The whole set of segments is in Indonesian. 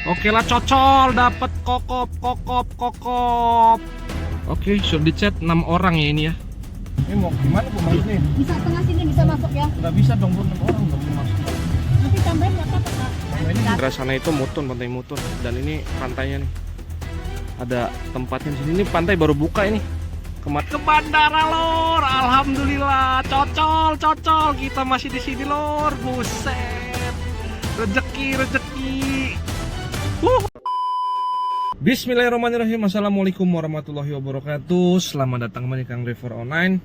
Oke lah, cocol, dapat kokop. Oke, sudah dicet 6 orang ya ini ya. Ini mau gimana Bu masuknya? Bisa tengah sini bisa masuk ya. Nggak bisa dong Bu, 6 orang dong Bu masuk. Nanti tambahin nggak apa-apa Kak. Daerah sana itu Mutun, pantai Mutun, dan ini pantainya nih. Ada tempatnya di sini. Ini pantai baru buka ini. Ke bandara lor, alhamdulillah, cocol. Kita masih di sini lor, buset. Rezeki. Bismillahirrahmanirrahim. Assalamualaikum warahmatullahi wabarakatuh. Selamat datang kembali Kang River Online.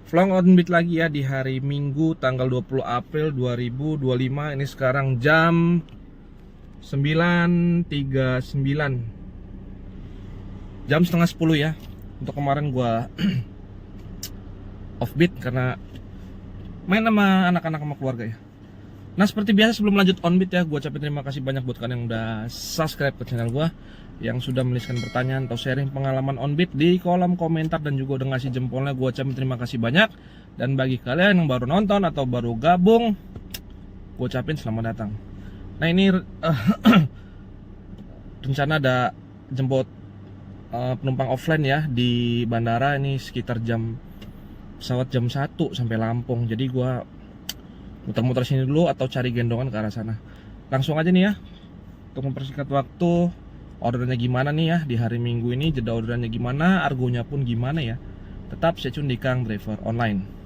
Vlog on beat lagi ya di hari Minggu tanggal 20 April 2025. Ini sekarang jam 9.39, jam setengah 10 ya. Untuk kemarin gua offbeat karena main sama anak-anak sama keluarga ya. Nah, seperti biasa sebelum lanjut onbeat ya, gua ucapin terima kasih banyak buat kalian yang udah subscribe ke channel gua, yang sudah menuliskan pertanyaan atau sharing pengalaman onbeat di kolom komentar, dan juga udah ngasih jempolnya. Gua ucapin terima kasih banyak. Dan bagi kalian yang baru nonton atau baru gabung, gua ucapin selamat datang. Nah, ini rencana ada jemput penumpang offline ya di bandara. Ini sekitar pesawat jam 1 sampai Lampung. Jadi gua muter-muter sini dulu atau cari gendongan ke arah sana. Langsung aja nih ya, untuk mempersingkat waktu, ordernya gimana nih ya di hari Minggu ini, jeda orderannya gimana, argonya pun gimana ya. Tetap stay tune di Kang Driver Online.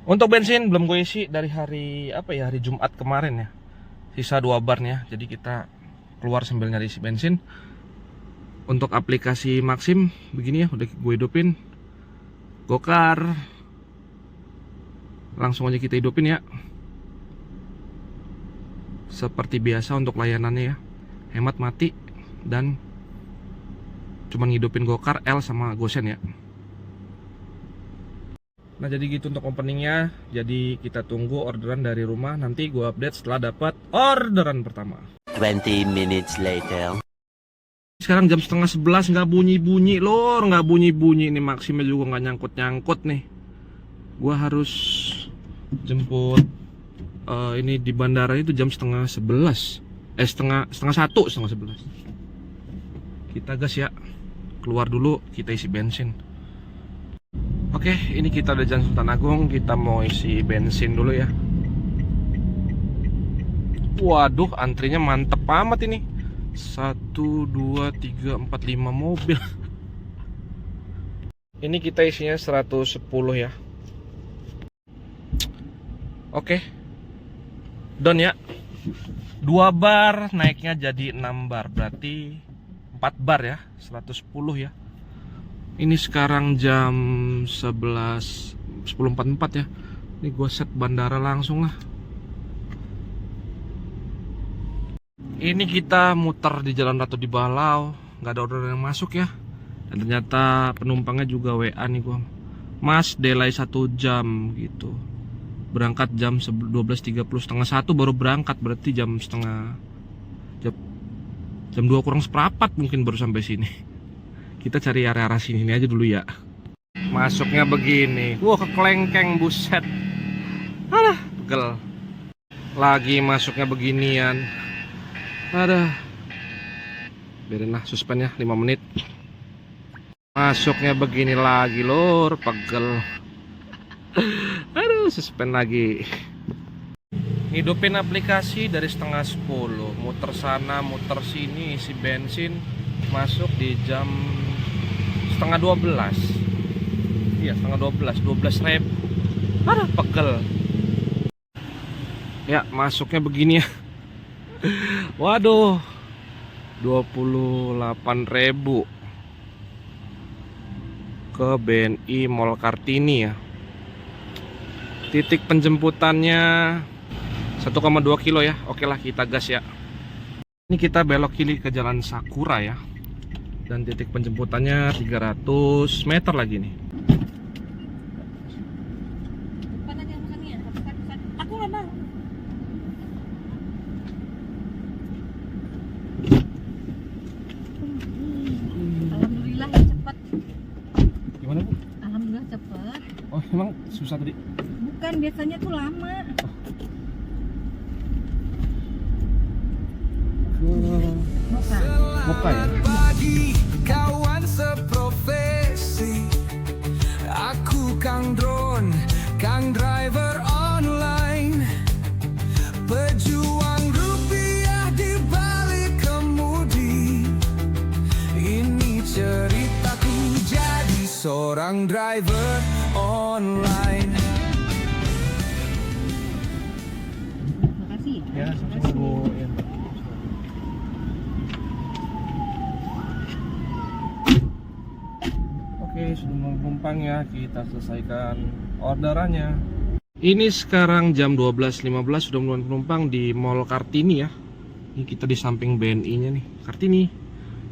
Untuk bensin belum gue isi dari hari hari Jumat kemarin ya. Sisa 2 bar nih ya. Jadi kita keluar sambil nyari isi bensin. Untuk aplikasi Maxim begini ya, udah gue hidupin. Gokar. Langsung aja kita hidupin ya. Seperti biasa untuk layanannya ya. Hemat mati dan cuman ngidupin Gokar, L sama Gosen ya. Nah, jadi gitu untuk openingnya. Jadi kita tunggu orderan dari rumah. Nanti gue update setelah dapat orderan pertama. 20 minutes later. Sekarang jam setengah 11, nggak bunyi-bunyi lor, nggak bunyi-bunyi. Ini Maximnya juga nggak nyangkut-nyangkut nih. Gue harus jemput ini di bandara itu jam setengah 11. Setengah 11. Kita gas ya. Keluar dulu, kita isi bensin. Oke, ini kita udah Jalan Sultan Agung. Kita mau isi bensin dulu ya. Waduh, antrinya mantep amat ini. 1, 2, 3, 4, 5 mobil. Ini kita isinya 110 ya. Oke, done ya. 2 bar naiknya jadi 6 bar. Berarti 4 bar ya, 110 ya. Ini sekarang jam 10.44 ya. Ini gue set bandara langsung lah. Ini kita muter di Jalan Ratu di Balau. Nggak ada order yang masuk ya. Dan ternyata penumpangnya juga WA nih gue. Mas, delay 1 jam gitu. Berangkat jam 12.30, setengah 1 baru berangkat. Berarti jam 2 kurang seperempat mungkin baru sampai sini. Kita cari area-area sini aja dulu ya. Masuknya begini. Wah, kekelengkeng, buset. Aduh, pegel. Lagi masuknya beginian. Aduh. Biarin lah, suspend ya 5 menit. Masuknya begini lagi lor, pegel. Aduh, suspend lagi. Hidupin aplikasi dari setengah 10. Muter sana, muter sini, isi bensin. Masuk di jam setengah 12. Iya, setengah 12 ribu. Aduh, pegel. Ya, masuknya begini ya. Waduh, 28.000 ke BNI Mall Kartini ya. Titik penjemputannya 1,2 kilo ya. Oke lah, kita gas ya. Ini kita belok kiri ke Jalan Sakura ya. Dan titik penjemputannya 300 meter lagi nih. Depan aja pesannya. Aku lah bang. Emang susah tadi? Bukan, biasanya tuh lama. Moka. Moka ya? Pagi kawan seprofesi, aku Kang Drone, Kang Driver online, pejuang rupiah di balik kemudi. Ini ceritaku jadi seorang driver online. Makasih Ya, Makasih. seminggu ya. Oke, sudah menumpang ya, kita selesaikan orderannya. Ini sekarang jam 12.15, sudah mulai penumpang di Mall Kartini ya. Ini kita di samping BNI-nya nih, Kartini.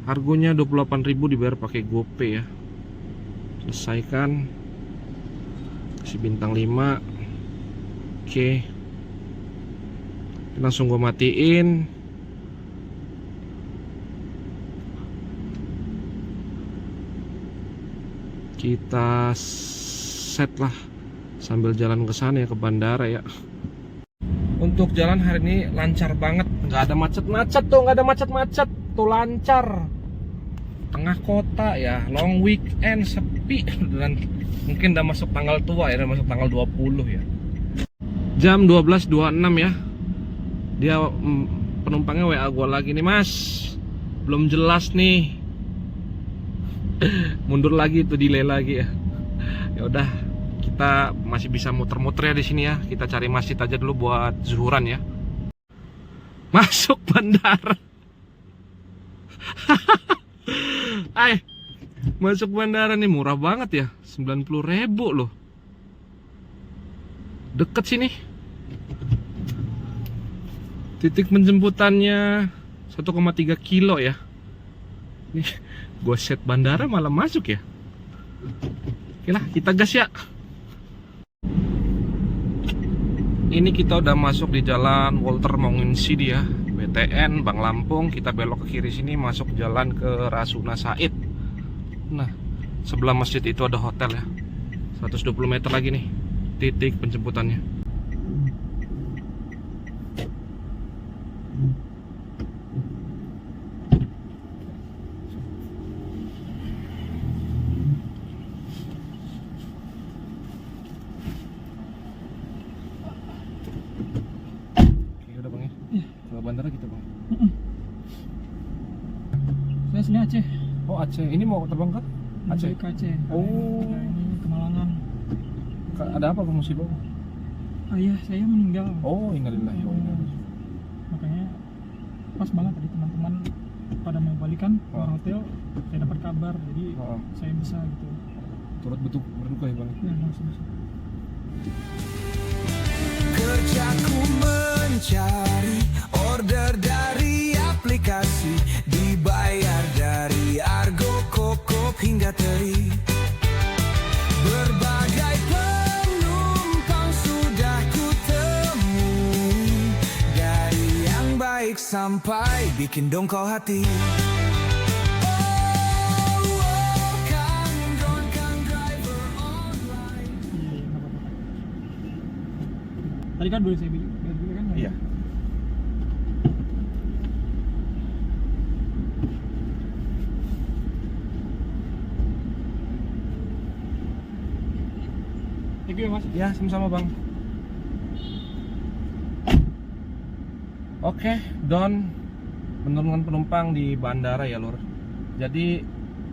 Harganya 28.000, dibayar pakai GoPay ya. Selesaikan. Kasih bintang 5. Oke. Langsung gue matiin. Kita set lah sambil jalan ke sana ya, ke bandara ya. Untuk jalan hari ini lancar banget, nggak ada macet-macet tuh, nggak ada macet-macet tuh, lancar. Tengah kota ya, long weekend sepi dan mungkin udah masuk tanggal tua ya, udah masuk tanggal 20 ya. Jam 12.26 ya. Dia penumpangnya WA gue lagi nih, Mas. Belum jelas nih. Mundur lagi tuh, delay lagi ya. Ya udah, kita masih bisa muter-muter ya di sini ya. Kita cari masjid aja dulu buat zuhuran ya. Masuk bandara. Masuk bandara nih murah banget ya, 90.000 loh. Deket sini. Titik penjemputannya 1,3 kilo ya. Nih, gue set bandara malah masuk ya. Oke lah, kita gas ya. Ini kita udah masuk di jalan Walter Monginsidi ya, BTN Bang Lampung. Kita belok ke kiri sini, masuk jalan ke Rasuna Said. Nah, sebelah masjid itu ada hotel ya. 120 meter lagi nih titik penjemputannya. Bandara kita bang. Saya sini Aceh. Oh Aceh, ini mau terbang ke Aceh? Ke Aceh. Oh. Ini ke Malangan. Ada apa bang musibah? Ayah saya meninggal. Oh innalillahi wa inna ilaihi. Makanya pas banget tadi teman-teman pada mau balikan ke hotel, saya dapat kabar, jadi saya bisa gitu. Turut berduka ya bang. Ya langsung. Kerjaku mencari order dari aplikasi, dibayar dari Argo, Kokop hingga Teri. Berbagai penumpang sudah ku temui, dari yang baik sampai bikin dongkol hati. Tadi kan boleh saya bilang kan? Iya. Thank you Mas. Ya sama-sama bang. Oke, Don menurunkan penumpang di bandara ya lur. Jadi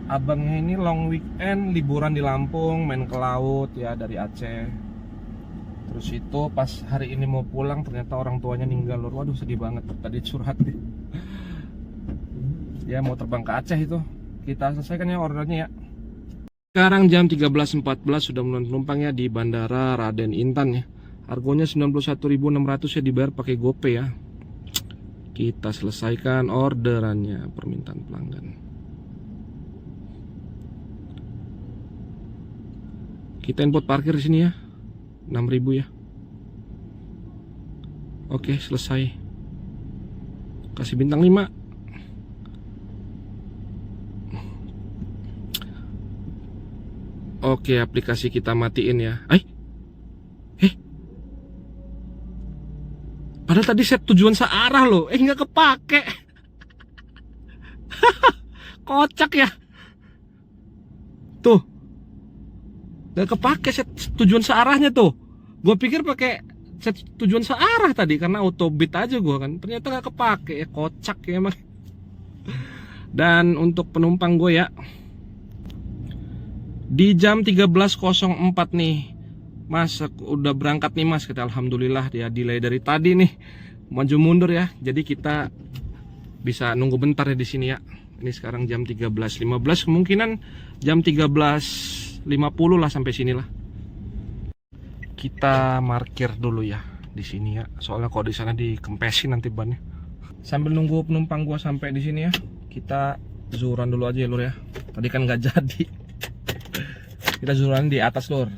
abangnya ini long weekend, liburan di Lampung, main ke laut ya dari Aceh. Terus itu pas hari ini mau pulang ternyata orang tuanya meninggal lur. Waduh sedih banget, tadi curhat deh. Ya mau terbang ke Aceh itu. Kita selesaikan ya ordernya ya. Sekarang jam 13.14 sudah mulai penumpang ya di Bandara Raden Intan ya. Harganya 91.600 ya, dibayar pakai GoPay ya. Kita selesaikan orderannya, permintaan pelanggan. Kita input parkir di sini ya. 6.000 ya. Oke, selesai. Kasih bintang 5. Oke, aplikasi kita matiin ya. Padahal tadi set tujuan searah loh, nggak kepake. Kocak ya. Tuh, nggak kepake set tujuan searahnya tuh. Gue pikir pakai set tujuan searah tadi karena auto beat aja gue kan. Ternyata nggak kepake, ya kocak ya emang. Dan untuk penumpang gue ya, di jam 13.04 nih, Mas udah berangkat nih Mas. Kita alhamdulillah dia delay dari tadi nih, maju mundur ya. Jadi kita bisa nunggu bentar ya di sini ya. Ini sekarang jam 13.15, kemungkinan jam 13.50 lah sampai sini lah. Kita parkir dulu ya di sini ya. Soalnya kalau di sana dikempesin nanti bannya. Sambil nunggu penumpang gua sampai di sini ya, kita zuhuran dulu aja ya Lur ya. Tadi kan nggak jadi. Kita zuhuran di atas Lur.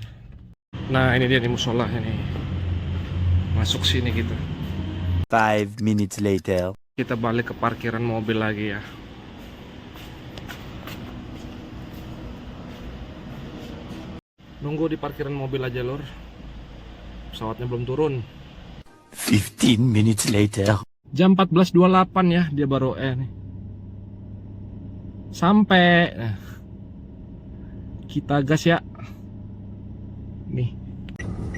Nah ini dia nih musolahnya nih. Masuk sini kita. 5 minutes later. Kita balik ke parkiran mobil lagi ya. Nunggu di parkiran mobil aja Lur. Pesawatnya belum turun. 15 minutes later. Jam 14.28 ya, dia baru nih. Sampai. Nah. Kita gas ya. Nih.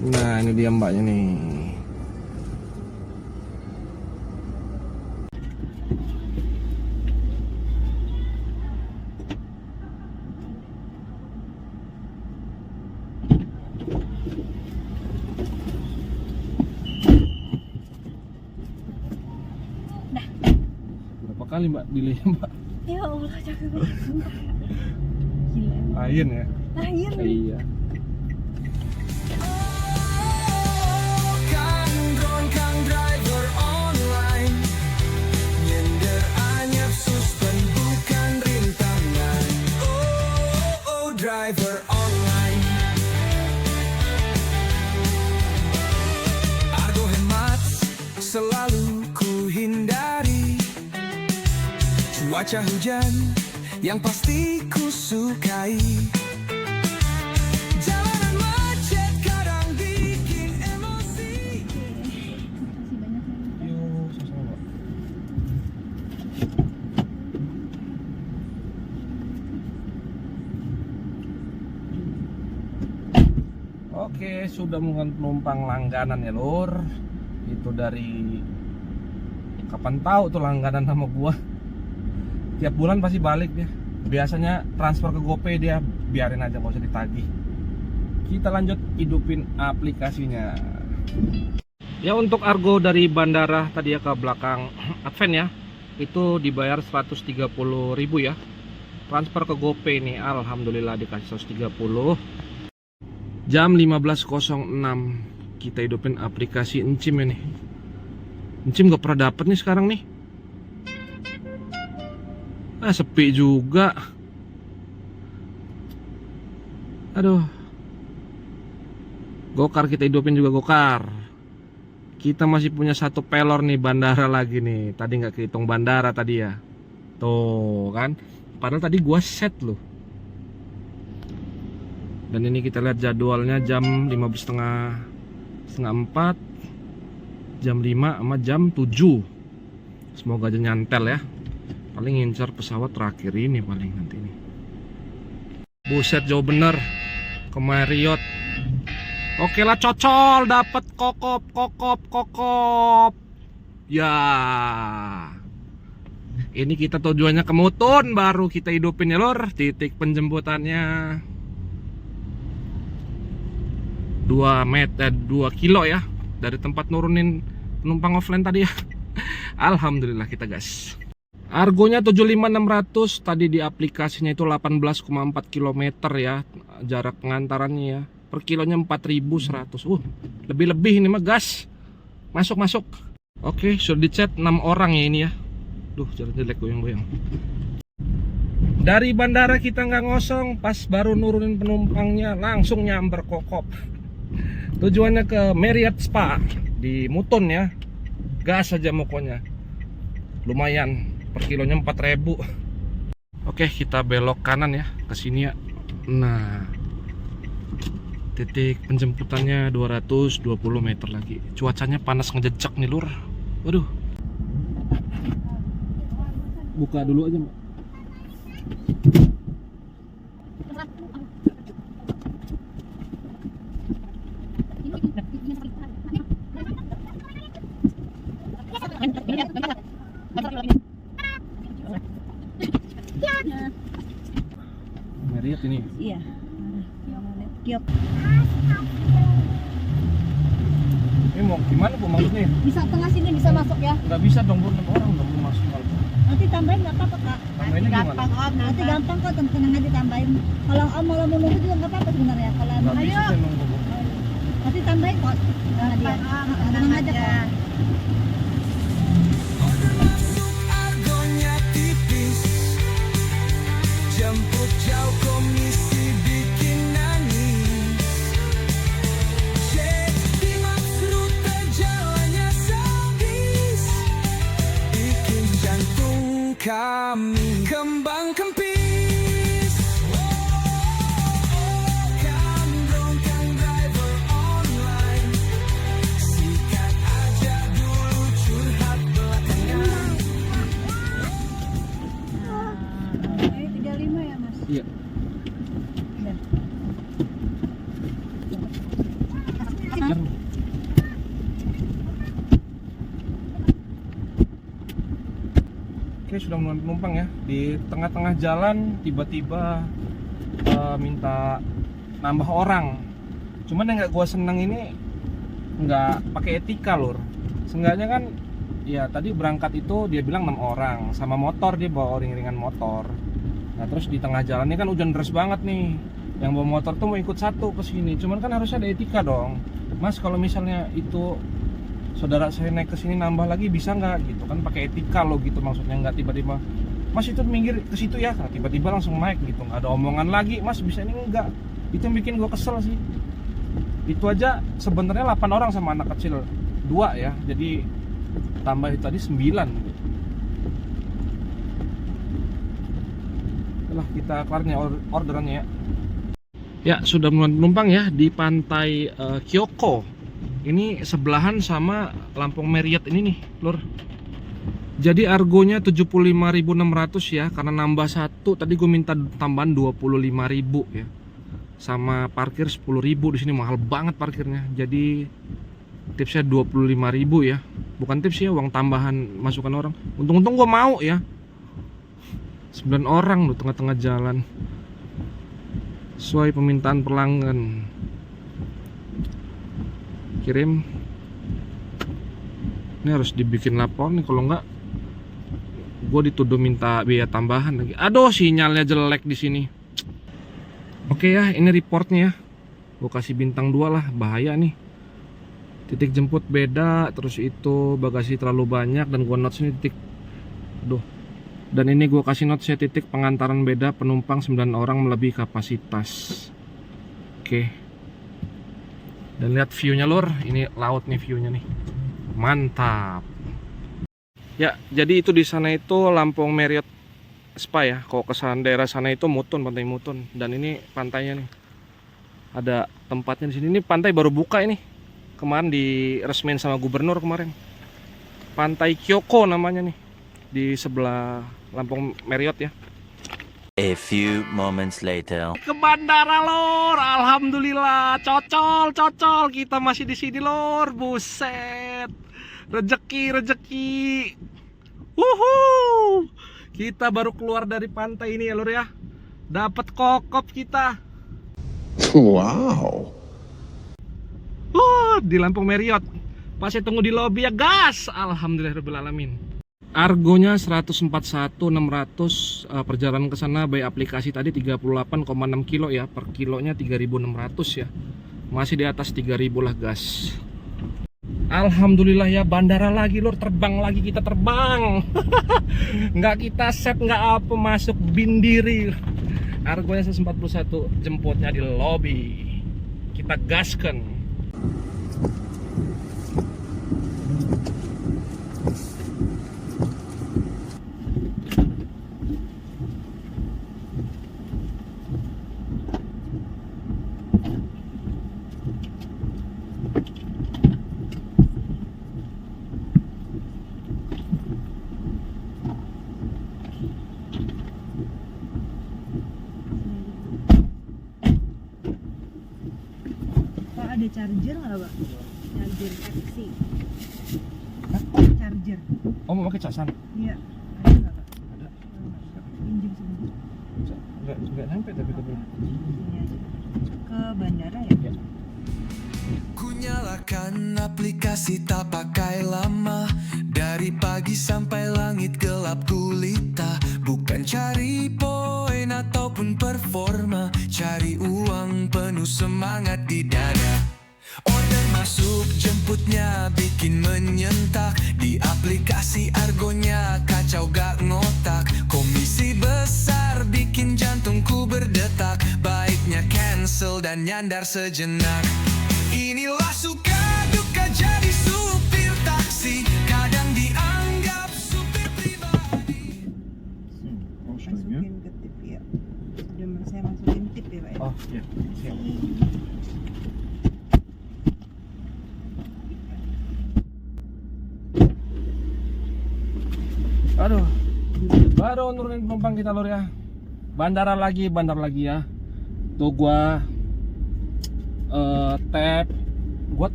Nah, ini dia mbaknya nih. Berapa kali mbak delay mbak? Ya Allah, cakep banget. Gila emang. Lain ya? Lain. Iya. Kang driver online nyender anyap suspend bukan rintangan. Oh driver online. Argo hemat selalu ku hindari. Cuaca hujan yang pasti ku sukai. Jalanan macet kadang bikin emosi. Yuk, sama-sama mbak. Oke, sudah mengangkut penumpang langganan ya Lur. Itu dari kapan tahu tuh langganan sama gua. Tiap bulan pasti balik dia. Biasanya transfer ke GoPay dia, biarin aja nggak usah ditagih. Kita lanjut hidupin aplikasinya. Ya untuk Argo dari bandara tadi ya ke belakang Advent ya, itu dibayar 130.000 ya. Transfer ke GoPay nih, alhamdulillah dikasih 130. Jam 15.06 kita hidupin aplikasi Encim ini. Encim gak pernah dapet nih sekarang nih. Sepi juga. Aduh. Gokar kita hidupin juga Gokar. Kita masih punya satu pelor nih bandara lagi nih. Tadi nggak kehitung bandara tadi ya. Tuh kan. Padahal tadi gua set loh. Dan ini kita lihat jadwalnya jam 5:30, jam 5 sama jam 7. Semoga aja nyantel ya. Paling ngincar pesawat terakhir ini paling nanti nih. Buset jauh bener ke Marriott. Oke lah cocol, dapat kokop. Ya. Ini kita tujuannya ke Mutun, baru kita hidupin ya Lur. Titik penjemputannya 2 kilo ya. Dari tempat nurunin penumpang offline tadi ya. Alhamdulillah kita gas. Argonya 75.600, tadi di aplikasinya itu 18,4 km ya jarak pengantarannya ya. Per kilonya 4.100. Lebih-lebih ini mah gas. Masuk. Oke, sudah dicet 6 orang ya ini ya. Duh, jalan jelek goyang-goyang. Dari bandara kita nggak ngosong, pas baru nurunin penumpangnya langsung nyamber kokop. Tujuannya ke Marriott Spa di Mutun ya. Gas aja pokoknya. Lumayan. Per kilonya 4.000. Oke, kita belok kanan ya ke sini ya. Nah, Titik penjemputannya 220 meter lagi. Cuacanya panas ngejejak nih lur. Waduh. Buka dulu aja Mbak. Marriott ini. Iya. Tiap Ini mau gimana Bu maksudnya? bisa tengah sini bisa masuk ya. Nggak bisa dong Bu, 6 orang dong Bu maksimal. Nanti tambahin nggak apa-apa kak. Tambahinnya gimana? Nanti gampang kok, tenang aja tambahin. Kalau om mau nunggu juga nggak apa-apa sebenarnya. Kalau Nggak ayo bisa saya nunggu Bu. nanti tambahin kok. Tenang aja kok. Argonya tipis, jemput jauh komisi bikin nangis. Jadi rute jalannya sadis, bikin jantung kami kembang kempis. Gandrungkan driver online, sikat aja dulu curhat belakangan. Ini 35 ya mas. Iya. Oke, sudah mulai penumpang ya. Di tengah-tengah jalan tiba-tiba minta nambah orang. Cuman yang nggak gua seneng ini nggak pakai etika lur. Seenggaknya kan ya tadi berangkat itu dia bilang 6 orang sama motor, dia bawa ring-ringan motor. Nah terus di tengah jalan ini kan hujan deras banget nih. Yang bawa motor tuh mau ikut satu ke sini. Cuman kan harusnya ada etika dong. Mas kalau misalnya itu saudara saya naik ke sini nambah lagi bisa nggak gitu kan, pakai etika lo gitu, maksudnya nggak tiba-tiba Mas itu minggir ke situ ya, nah, tiba-tiba langsung naik gitu, nggak ada omongan lagi Mas bisa ini enggak. Itu yang bikin gue kesel sih. Itu aja sebenarnya 8 orang sama anak kecil 2 ya, jadi tambah itu tadi 9 gitu. Setelah kita kelarnya orderannya ya. Ya sudah mulai penumpang ya di pantai Kyoko. Ini sebelahan sama Lampung Marriott ini nih lur. Jadi argonya 75.600 ya, karena nambah satu tadi gue minta tambahan 25.000 ya. Sama parkir 10.000, di sini mahal banget parkirnya. Jadi tipsnya 25.000 ya. Bukan tips ya, uang tambahan masukan orang. Untung-untung gue mau ya. 9 orang loh tengah-tengah jalan. Sesuai permintaan pelanggan. Kirim. Ini harus dibikin lapor nih, kalau enggak gue dituduh minta biaya tambahan lagi. Aduh, sinyalnya jelek di sini. Oke ya, ini reportnya ya. Gue kasih bintang 2 lah, bahaya nih. Titik jemput beda, terus itu bagasi terlalu banyak, dan gue notes ini titik. Aduh. Dan ini gue kasih notes ya, titik pengantaran beda, penumpang 9 orang melebihi kapasitas. Oke. Dan lihat view-nya lur, ini laut nih view-nya nih. Mantap. Ya, jadi itu di sana itu Lampung Marriott Spa ya. Kalau ke sana daerah sana itu Mutun, pantai Mutun. Dan ini pantainya nih. Ada tempatnya di sini. Ini pantai baru buka ini. Kemarin diresmiin sama gubernur kemarin. Pantai Kyoko namanya nih. Di sebelah Lampung Marriott ya. A few moments later. Ke bandara lor, alhamdulillah, cocol kita masih di sini lor, buset, rezeki, wuhu, kita baru keluar dari pantai ini ya lor ya, dapat kokop kita, Wow. di Lampung Marriott, pas saya tunggu di lobi ya gas, alhamdulillahirobbilalamin. Argonya 141.600 perjalanan ke sana by aplikasi tadi 38,6 kilo ya, per kilonya 3.600 ya. Masih di atas 3.000 lah gas. Alhamdulillah ya, bandara lagi lor, terbang lagi, kita terbang. Nggak kita set, nggak apa, masuk bin diri. Argonya 141, jemputnya di lobby. Kita gaskan. ada charger nggak Pak? Charger Type-C. Charger. Oh, mau pakai casan? Iya. Ada nggak Pak? Ada. Pinjam sebentar. Enggak nyampe tapi ke Sini aja. Ke bandara ya? Ya. Ku nyalakan aplikasi tak pakai lama. Dari pagi sampai langit gelap gulita. Bukan cari poin ataupun performa, cari uang penuh semangat di dada. Order masuk jemputnya bikin menyentak. Di aplikasi argonya kacau gak ngotak. Komisi besar bikin jantungku berdetak. Baiknya cancel dan nyandar sejenak. Inilah suka duka jadi supir taksi. Kadang dianggap supir pribadi. Masukin ke tip ya. Sudah saya masukin tip ya Pak ya? Oh, iya. Siap. Aduh, baru nurunin penumpang kita lor ya. Bandar lagi ya. Tuh gua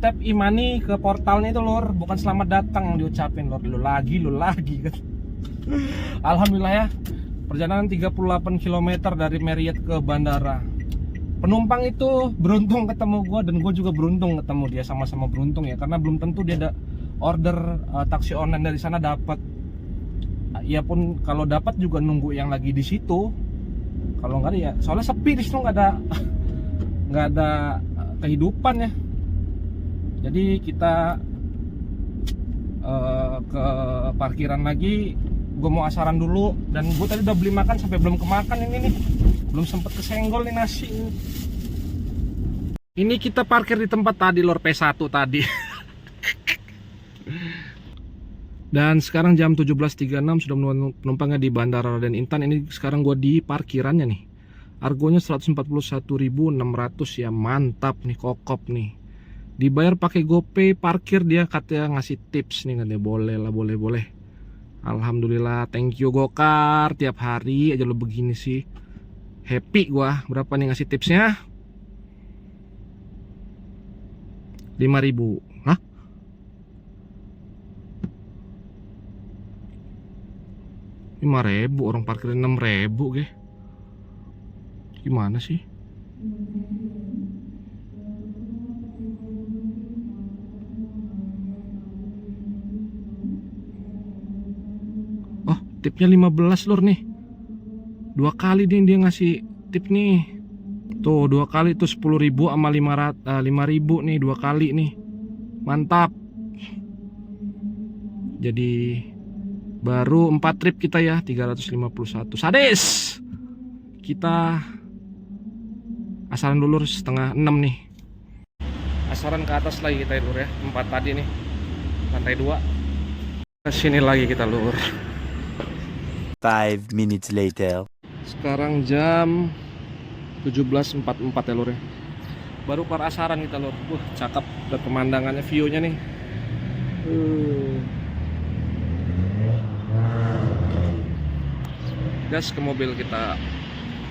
tap e-money ke portalnya itu lor, bukan selamat datang yang diucapin lor. Lu lagi kan. Alhamdulillah ya. Perjalanan 38 km dari Marriott ke bandara. Penumpang itu beruntung ketemu gua dan gua juga beruntung ketemu dia, sama-sama beruntung ya, karena belum tentu dia ada order taksi online dari sana dapat. Ya pun kalau dapat juga nunggu yang lagi di situ. Kalau nggak ada ya, soalnya sepi di situ, nggak ada kehidupan ya. Jadi kita ke parkiran lagi. Gue mau asaran dulu dan gue tadi udah beli makan sampai belum kemakan ini nih. Belum sempet kesenggol nih nasi. Ini kita parkir di tempat tadi lor, P1 tadi. Dan sekarang jam 17.36 sudah menunggu penumpangnya di Bandara Raden Intan. Ini sekarang gue di parkirannya nih. Argonya 141.600 ya, mantap nih, kokop nih. Dibayar pakai GoPay, parkir dia katanya ngasih tips nih, katanya boleh lah, boleh. Alhamdulillah, thank you Gokar, tiap hari aja lo begini sih. Happy gua. Berapa nih ngasih tipsnya? 5.000. Hah? $5.000, orang parkirin 6.000 ge. Gimana sih? Oh, tipnya 15 lor nih. 2 kali nih dia ngasih tip nih. Tuh 2 kali tuh 10.000 sama 5.000 nih, 2 kali nih. Mantap. Jadi baru 4 trip kita ya, 351. Sadis. Kita asaran dulu 5:30 nih. Asaran ke atas lagi kita lur ya. 4 tadi nih. Lantai 2. Kesini lagi kita lur. 5 minutes later. Sekarang jam 17.44 ya lur ya. Baru keluar asaran kita lur. Wah, cakep. Lihat pemandangannya, view-nya nih. Gas ke mobil, kita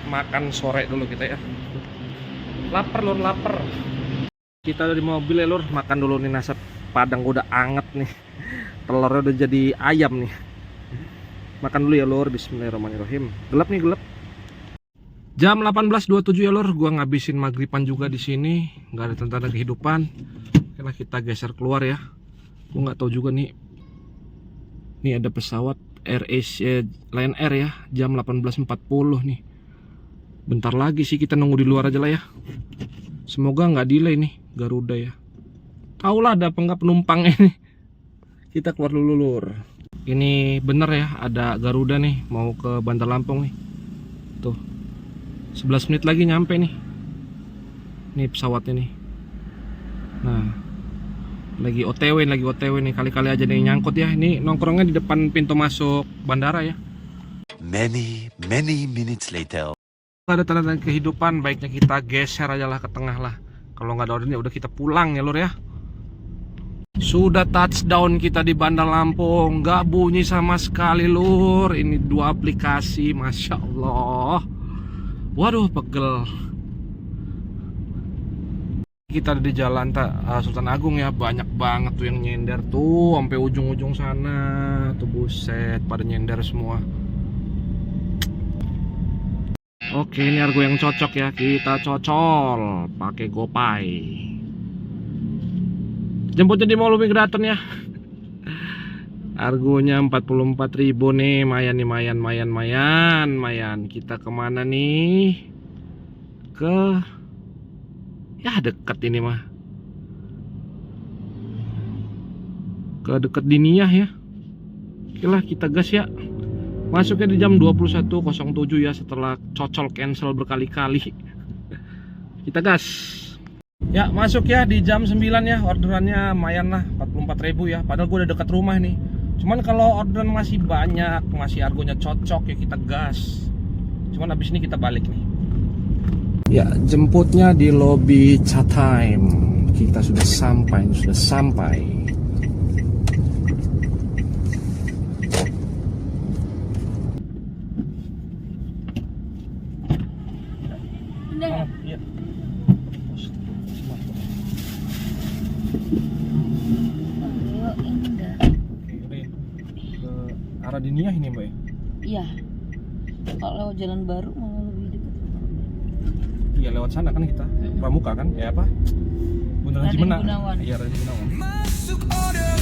makan sore dulu kita ya. Lapar lur, lapar. Kita udah di mobil ya lur, makan dulu nih nasi padang udah anget nih. Telurnya udah jadi ayam nih. Makan dulu ya lur, bismillahirrahmanirrahim. Gelap nih, gelap. Jam 18.27 ya lur, gua ngabisin maghriban juga di sini, nggak ada tanda kehidupan. Oke lah, kita geser keluar ya. Gua nggak tahu juga nih. Nih ada pesawat AirAsia Lion Air ya, jam 18.40 nih. Bentar lagi sih, kita nunggu di luar aja lah ya. Semoga nggak delay nih Garuda ya. Tahu lah ada apa nggak penumpang ini. Kita keluar dulu lur. Ini bener ya, ada Garuda nih mau ke Bandar Lampung nih. Tuh 11 menit lagi nyampe nih. Nih pesawatnya nih. Nah, lagi OTW nih, kali-kali aja nih nyangkut ya. Ini nongkrongnya di depan pintu masuk bandara ya. Many minutes later. Ada tanda kehidupan, baiknya kita geser aja lah ke tengah lah. Kalau nggak ada ordernya udah kita pulang ya lur ya. Sudah touchdown kita di Bandar Lampung, nggak bunyi sama sekali lur. Ini 2 aplikasi, masya Allah. Waduh, pegel. Kita di jalan Sultan Agung ya, banyak banget tuh yang nyender tuh sampai ujung-ujung sana tuh, buset pada nyender semua. Oke, ini argo yang cocok ya, kita cocol pakai GoPay. Jemputnya di Mall Migraton ya. Argonya 44.000 nih, mayan. Kita kemana nih? Ke ya dekat ini mah, ke dekat Diniah ya. Oke lah, kita gas ya. Masuknya di jam 21.07 ya, setelah cocol cancel berkali-kali. Kita gas. Ya, masuk ya di jam 9 ya. Orderannya lumayan lah, 44.000 ya. Padahal gue udah dekat rumah nih. Cuman kalau orderan masih banyak, masih argonya cocok ya, kita gas. Cuman abis ini kita balik nih. Ya, jemputnya di lobi Chat Time. Kita sudah sampai. Udah. Iya. Ayo, indah. Oke, udah ya. Ke arah Diniah ini, Mbak ya? Iya. Kalau lewat jalan baru malah lebih dekat. Iya, lewat sana kan kita. Pramuka kan? Ya apa? Bundaran Raden Cimena. Gunawan. Iya, Raden Gunawan. Masuk order,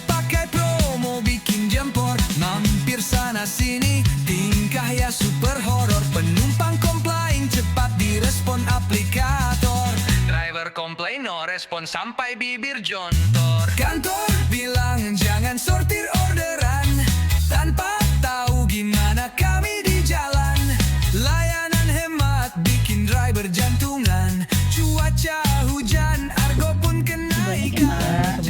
pakai promo bikin jempol, mampir sana sini, tingkah ya super horor, penumpang komplain cepat direspon aplikator, driver komplain no respon sampai bibir jontor, kantor bilang jangan sortir orderan, tanpa tahu gimana kami di jalan, layanan hemat bikin driver jantungan, cuaca hujan argo pun kenaikan.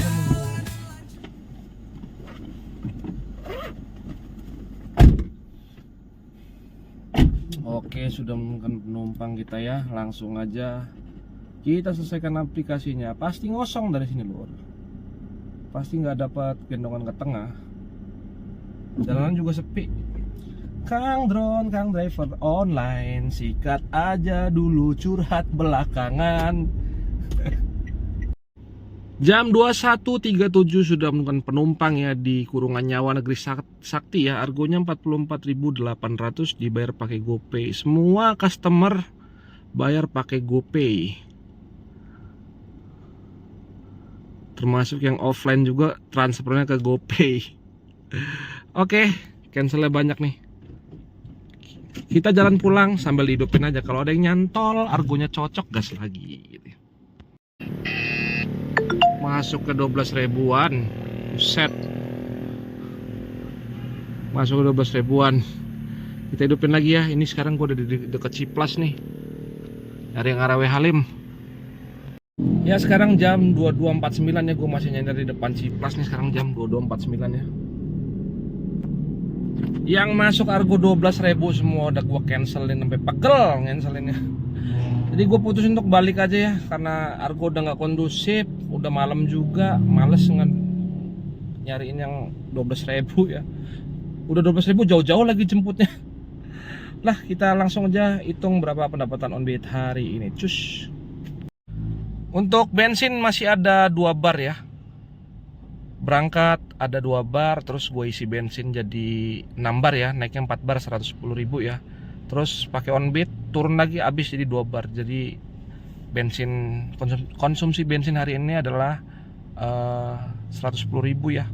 Oke, sudah menemukan penumpang kita ya. Langsung aja kita selesaikan aplikasinya. Pasti ngosong dari sini lur. Pasti nggak dapat gendongan ke tengah. Jalanan juga sepi. Kang Drone, Kang Driver online, sikat aja dulu, curhat belakangan. Jam 21.37 sudah menemukan penumpang ya di Kurungan Nyawa Negeri Sakti ya. Argonya 44.800, dibayar pakai GoPay. Semua customer bayar pakai GoPay. Termasuk yang offline juga transfernya ke GoPay. Oke, cancelnya banyak nih. Kita jalan pulang sambil hidupin aja. Kalau ada yang nyantol, argonya cocok, gas lagi gitu. Masuk ke 12 ribuan. Set. Masuk ke 12 ribuan. Kita hidupin lagi ya. Ini sekarang gue udah di dekat Ciplas nih. Dari yang arah W Halim. Ya sekarang jam 22.49 ya. Gue masih nyender di depan Ciplas nih. Sekarang jam 22.49 ya. Yang masuk argo 12.000 semua udah gue cancelin. Sampai pegel cancelinnya. Jadi gue putusin untuk balik aja ya, karena argo udah nggak kondusif, udah malam juga, males nyariin yang 12.000 ya. Udah 12.000 jauh-jauh lagi jemputnya. Lah kita langsung aja hitung berapa pendapatan on beat hari ini. Cus. Untuk bensin masih ada 2 bar ya. Berangkat ada 2 bar, terus gue isi bensin jadi 6 bar ya, naiknya 4 bar 110.000 ya. Terus pakai on beat turun lagi habis jadi 2 bar. Jadi bensin konsumsi bensin hari ini adalah 110.000 ya.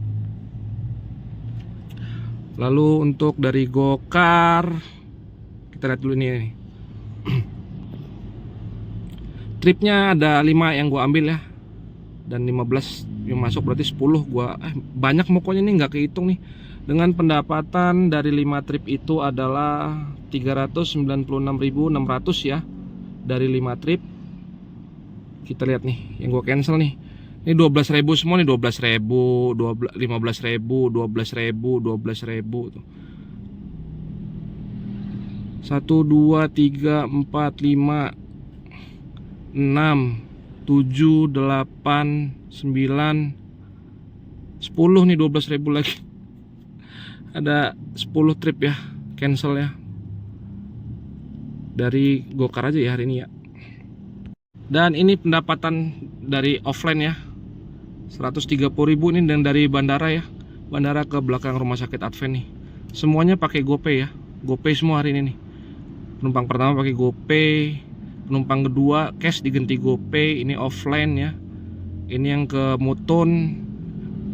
Lalu untuk dari Gokar kita lihat dulu ini. Tripnya ada 5 yang gua ambil ya. Dan 15 yang masuk berarti 10 gua banyak pokoknya nih, nggak kehitung nih. Dengan pendapatan dari 5 trip itu adalah 396.600 ya. Dari 5 trip. Kita lihat nih yang gua cancel nih. Ini 12.000 semua nih, 12.000, 15.000, 12.000, 12.000 tuh. 1 2 3 4 5 6 7 8 9 10 nih, 12.000 lagi. Ada 10 trip ya cancel ya. Dari Gokar aja ya hari ini ya. Dan ini pendapatan dari offline ya, 130.000 ini, dan dari bandara ya, bandara ke belakang rumah sakit Advent nih, semuanya pakai GoPay ya, GoPay semua hari ini nih. Penumpang pertama pakai GoPay, penumpang kedua cash diganti GoPay. Ini offline ya. Ini yang ke Mutun,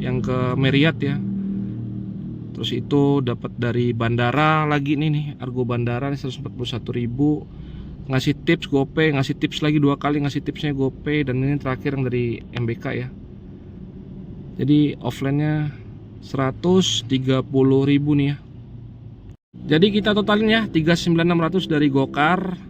yang ke Marriott ya. Terus itu dapat dari bandara lagi nih, Argo Bandara nih 141.000. Ngasih tips GoPay, ngasih tips lagi 2 kali, ngasih tipsnya GoPay. Dan ini terakhir yang dari MBK ya. Jadi offline-nya 130.000 nih ya. Jadi kita totalin ya 39.600 dari Gokar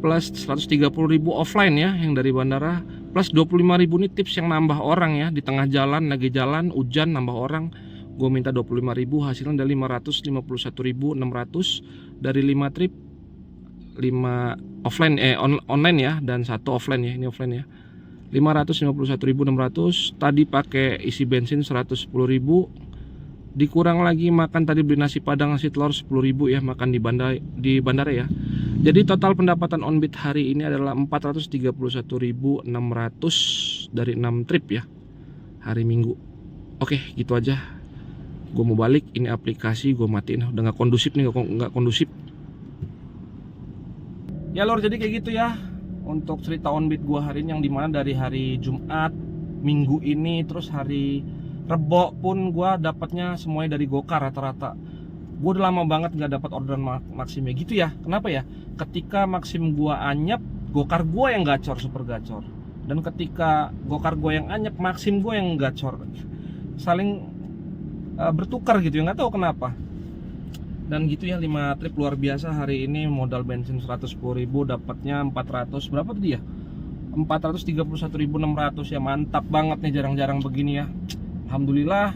plus 130.000 offline ya yang dari bandara, plus 25.000 nih tips yang nambah orang ya, di tengah jalan lagi jalan hujan nambah orang. Gue minta 25.000, hasilnya dari 551.600 dari 5 trip, 5 offline online ya, dan 1 offline ya. Ini offline ya. 551.600. Tadi pakai isi bensin 110.000. Dikurang lagi makan, tadi beli nasi padang nasi telur 10.000 ya, makan di bandara ya. Jadi total pendapatan onbit hari ini adalah 431.600 dari 6 trip ya, hari Minggu. Oke, gitu aja. Gue mau balik, ini aplikasi gue matiin, udah nggak kondusif nih, nggak kondusif. Ya lor, jadi kayak gitu ya untuk cerita onbit gue hari ini, yang dimana dari hari Jumat Minggu ini, terus hari Rebo pun gue dapatnya semuanya dari Gokar rata-rata. Gue udah lama banget nggak dapat orderan Maximnya gitu ya. Kenapa ya? Ketika Maxim gue anyep, Gokar gue yang gacor, super gacor. Dan ketika Gokar gue yang anyep, Maxim gue yang gacor. Saling bertukar gitu ya, nggak tahu kenapa. Dan gitu ya, 5 trip luar biasa hari ini. Modal bensin 110.000, dapatnya 400 berapa tadi ya? 431.600 ya, mantap banget nih, jarang-jarang begini ya. Alhamdulillah.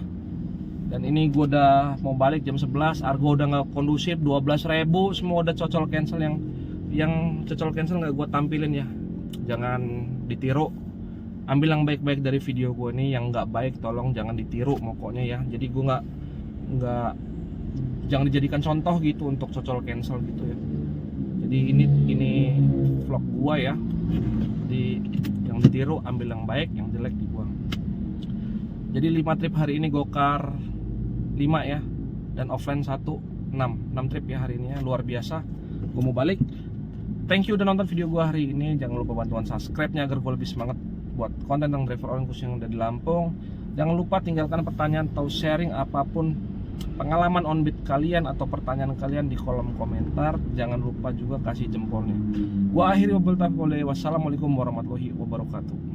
Dan ini gue udah mau balik jam 11, Argo udah nggak kondusif, 12.000 semua udah cocol cancel. Yang cocol cancel nggak gue tampilin ya, jangan ditiru. Ambil yang baik-baik dari video gue nih, yang nggak baik tolong jangan ditiru pokoknya ya. Jadi gue nggak jangan dijadikan contoh gitu untuk cocol cancel gitu ya. Jadi ini vlog gue ya. Jadi yang ditiru ambil yang baik, yang jelek dibuang. Jadi 5 trip hari ini Gokar 5 ya, dan offline 6 trip ya hari ini ya, luar biasa. Gue mau balik. Thank you udah nonton video gue hari ini. Jangan lupa bantuan subscribe-nya agar gue lebih semangat buat konten tentang driver online khusus yang udah di Lampung. Jangan lupa tinggalkan pertanyaan atau sharing apapun pengalaman onbit kalian atau pertanyaan kalian di kolom komentar. Jangan lupa juga kasih jempolnya. Gue akhiri wassalamualaikum warahmatullahi wabarakatuh.